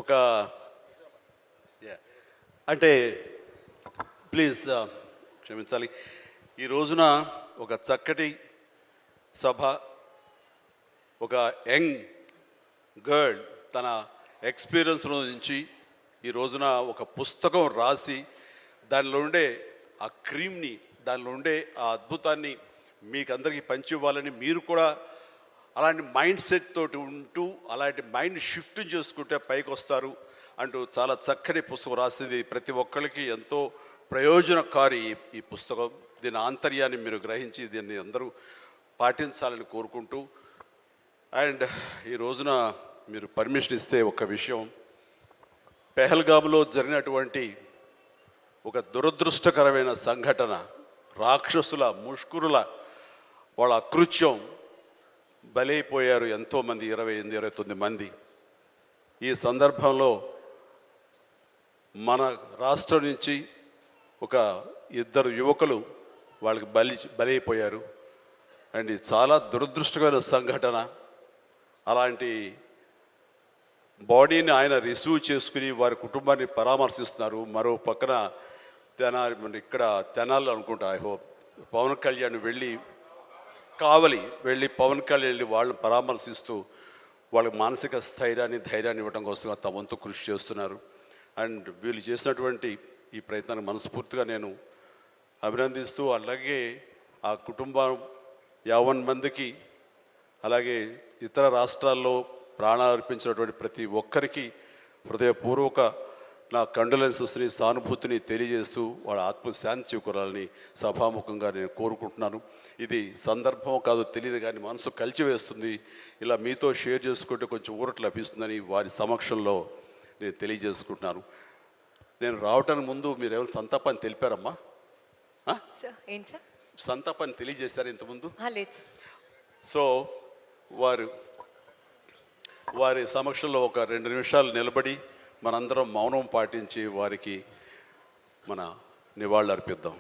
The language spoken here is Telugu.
ఒక అంటే ప్లీజ్ క్షమించాలి. ఈ రోజున ఒక చక్కటి సభ, ఒక యంగ్ గర్ల్ తన ఎక్స్పీరియన్స్ నుంచి ఈ రోజున ఒక పుస్తకం రాసి దానిలో ఉండే ఆ క్రీమ్ని, దానిలో ఉండే ఆ అద్భుతాన్ని మీకు అందరికీ పంచి ఇవ్వాలని, మీరు కూడా అలాంటి మైండ్ సెట్ తోటి ఉంటూ అలాంటి మైండ్ షిఫ్ట్ చేసుకుంటే పైకి వస్తారు అంటూ చాలా చక్కటి పుస్తకం రాసింది. ప్రతి ఒక్కరికి ఎంతో ప్రయోజనకారి ఈ పుస్తకం. దీని ఆంతర్యాన్ని మీరు గ్రహించి దీన్ని అందరూ పాటించాలని కోరుకుంటూ, అండ్ ఈ రోజున మీరు పర్మిషన్ ఇస్తే ఒక విషయం, పెహల్గామ్లో జరిగినటువంటి ఒక దురదృష్టకరమైన సంఘటన, రాక్షసుల ముష్కరుల వాళ్ళ అకృత్యం, బలైపోయారు ఎంతోమంది, 28-29 మంది. ఈ సందర్భంలో మన రాష్ట్రం నుంచి ఒక 2 యువకులు వాళ్ళకి బలైపోయారు. అండ్ ఇది చాలా దురదృష్టకరమైన సంఘటన. అలాంటి బాడీని ఆయన రిసీవ్ చేసుకుని వారి కుటుంబాన్ని పరామర్శిస్తున్నారు. మరో పక్కన ఇక్కడ తెనాలి అనుకుంటా, ఐ హోప్ పవన్ కళ్యాణ్ కావలి వెళ్ళి పవన్ కళ్యాణ్ వెళ్ళి వాళ్ళని పరామర్శిస్తూ వాళ్ళకి మానసిక స్థైర్యాన్ని, ధైర్యాన్ని ఇవ్వడం కోసం తమ వంతు కృషి చేస్తున్నారు. అండ్ వీళ్ళు చేసినటువంటి ఈ ప్రయత్నాన్ని మనస్ఫూర్తిగా నేను అభినందిస్తూ, అలాగే ఆ కుటుంబం 50 మందికి, అలాగే ఇతర రాష్ట్రాల్లో ప్రాణాలు అర్పించినటువంటి ప్రతి ఒక్కరికి హృదయపూర్వక నా కండోలెన్సెస్ని, సానుభూతిని తెలియజేస్తూ వాళ్ళ ఆత్మశాంతి చేకూరాలని సభాముఖంగా నేను కోరుకుంటున్నాను. ఇది సందర్భం కాదు తెలియదు, కానీ మనసు కలిచివేస్తుంది. ఇలా మీతో షేర్ చేసుకుంటే కొంచెం ఊరట లభిస్తుందని వారి సమక్షంలో నేను తెలియజేసుకుంటున్నాను. నేను రావటానికి ముందు మీరు ఏమైనా సంతాపాన్ని తెలిపారమ్మా? సంతాపాన్ని తెలియజేశారు ఇంతకుముందు? సో వారి సమక్షంలో ఒక 2 నిమిషాలు నిలబడి మనందరం మౌనం పాటించి వారికి మన నివాళులు అర్పిద్దాం.